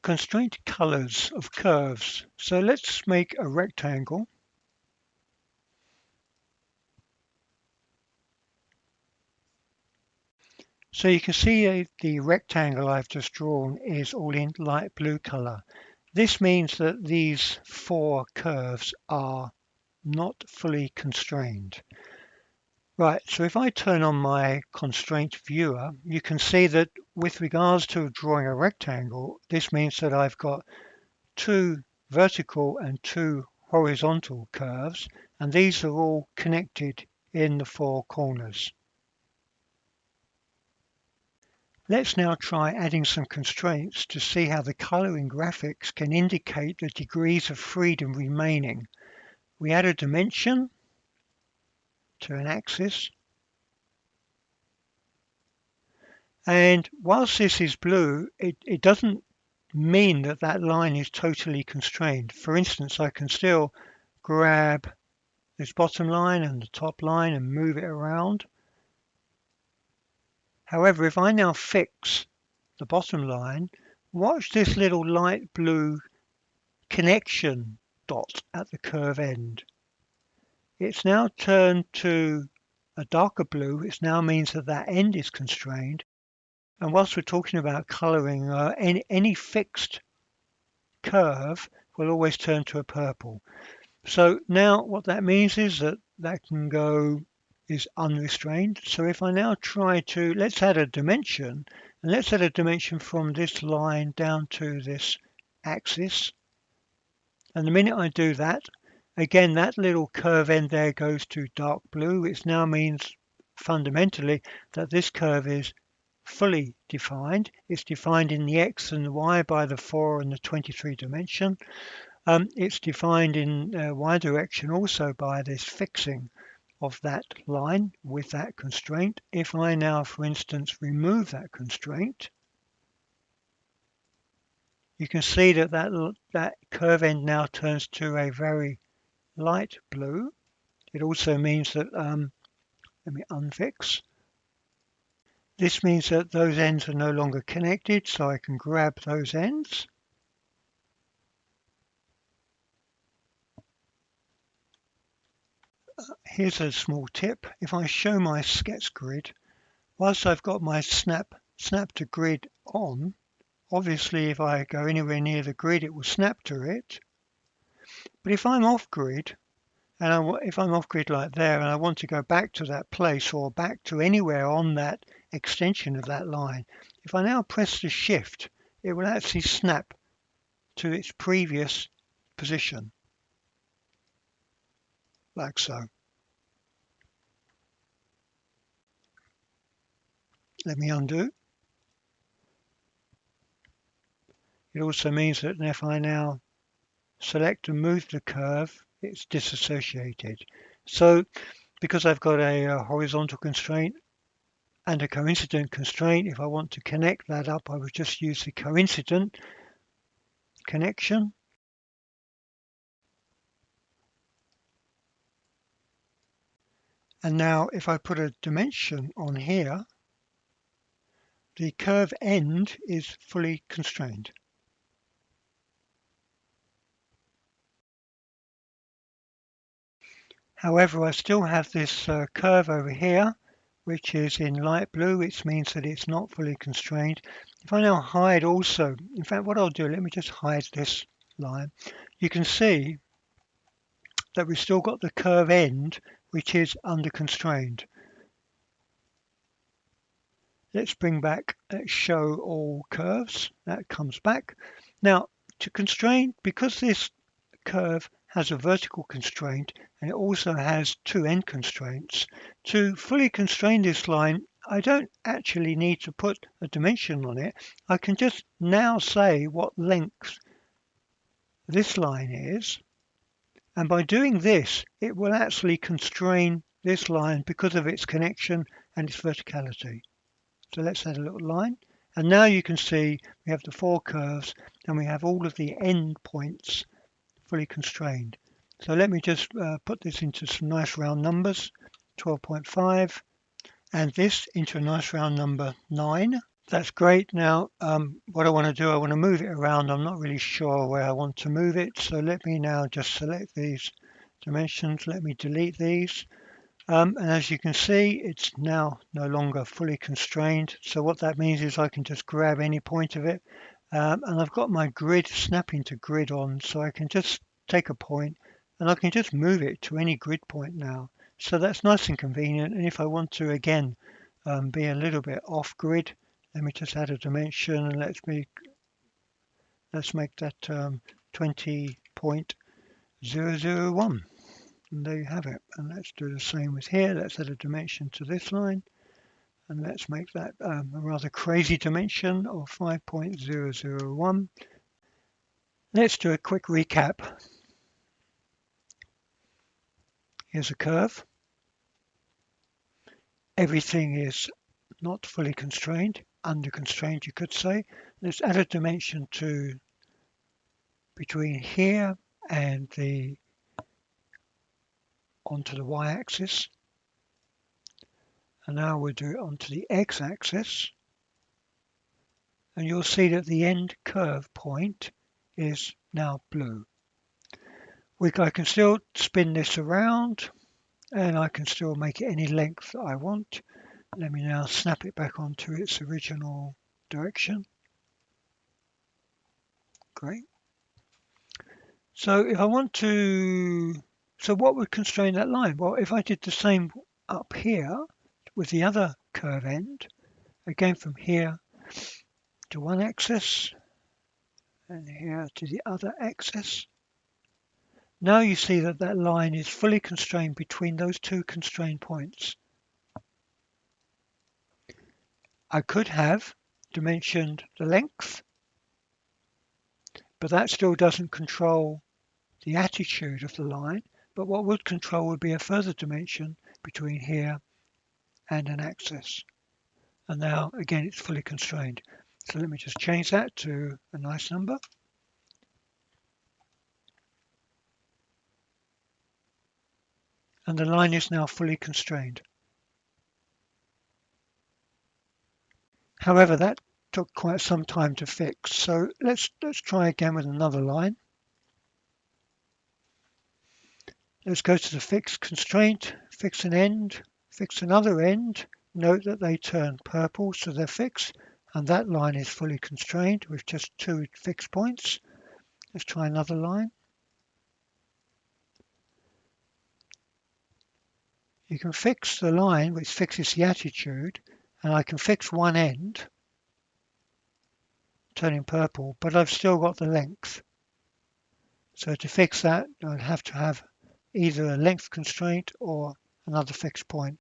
Constraint colors of curves. So let's make a rectangle. So you can see the rectangle I've just drawn is all in light blue color. This means that these four curves are not fully constrained. Right, so if I turn on my constraint viewer, you can see that with regards to drawing a rectangle, this means that I've got two vertical and two horizontal curves, and these are all connected in the four corners. Let's now try adding some constraints to see how the coloring graphics can indicate the degrees of freedom remaining. We add a dimension to an axis. And whilst this is blue, it doesn't mean that that line is totally constrained. For instance, I can still grab this bottom line and the top line and move it around. However, if I now fix the bottom line, watch this little light blue connection dot at the curve end. It's now turned to a darker blue. It now means that that end is constrained. And whilst we're talking about coloring, any fixed curve will always turn to a purple. So now what that means is that that can go is unrestrained. So if I now try to, let's add a dimension, and let's add a dimension from this line down to this axis. And the minute I do that, again, that little curve end there goes to dark blue. It now means fundamentally that this curve is fully defined. It's defined in the X and the Y by the 4 and the 23 dimension. It's defined in Y direction also by this fixing of that line with that constraint. If I now, for instance, remove that constraint, you can see that that curve end now turns to a very light blue. It also means that, let me unfix. This means that those ends are no longer connected, so I can grab those ends. Here's a small tip. If I show my sketch grid, whilst I've got my snap to grid on, obviously if I go anywhere near the grid, it will snap to it. But if I'm off grid, and if I'm off grid like there, and I want to go back to that place or back to anywhere on that extension of that line, if I now press the shift, it will actually snap to its previous position, like so. Let me undo. It also means that if I now select and move the curve, it's disassociated. So because I've got a horizontal constraint and a coincident constraint, if I want to connect that up, I would just use the coincident connection. And now if I put a dimension on here, the curve end is fully constrained. However, I still have this curve over here, which is in light blue, which means that it's not fully constrained. If I now hide also, in fact, what I'll do, let me just hide this line. You can see that we've still got the curve end, which is under constrained. Let's bring back show all curves. That comes back. Now, to constrain, because this curve has a vertical constraint and it also has two end constraints, to fully constrain this line, I don't actually need to put a dimension on it. I can just now say what length this line is. And by doing this, it will actually constrain this line because of its connection and its verticality. So let's add a little line. And now you can see we have the four curves and we have all of the end points fully constrained. So let me just put this into some nice round numbers, 12.5, and this into a nice round number 9. That's great. Now, what I want to do, I want to move it around. I'm not really sure where I want to move it. So let me now just select these dimensions. Let me delete these. And as you can see, it's now no longer fully constrained. So what that means is I can just grab any point of it. And I've got my grid, snapping to grid on, so I can just take a point and I can just move it to any grid point now. So that's nice and convenient. And if I want to, again, be a little bit off grid, let me just add a dimension and let's make that 20.001. And there you have it. And let's do the same with here. Let's add a dimension to this line. And let's make that a rather crazy dimension of 5.001. Let's do a quick recap. Here's a curve. Everything is not fully constrained, under constrained you could say. Let's add a dimension to between here and onto the y-axis. And now we'll do it onto the x-axis. And you'll see that the end curve point is now blue. I can still spin this around and I can still make it any length that I want. Let me now snap it back onto its original direction. Great. So if I want to, so what would constrain that line? Well, if I did the same up here with the other curve end, again from here to one axis and here to the other axis. Now you see that that line is fully constrained between those two constrained points. I could have dimensioned the length, but that still doesn't control the attitude of the line. But what would control would be a further dimension between here and an axis. And now again it's fully constrained. So let me just change that to a nice number. And the line is now fully constrained. However, that took quite some time to fix. So let's try again with another line. Let's go to the fix constraint, fix an end, fix another end. Note that they turn purple, so they're fixed. And that line is fully constrained with just two fixed points. Let's try another line. You can fix the line which fixes the attitude, and I can fix one end, turning purple, but I've still got the length. So to fix that, I'd have to have either a length constraint or another fixed point.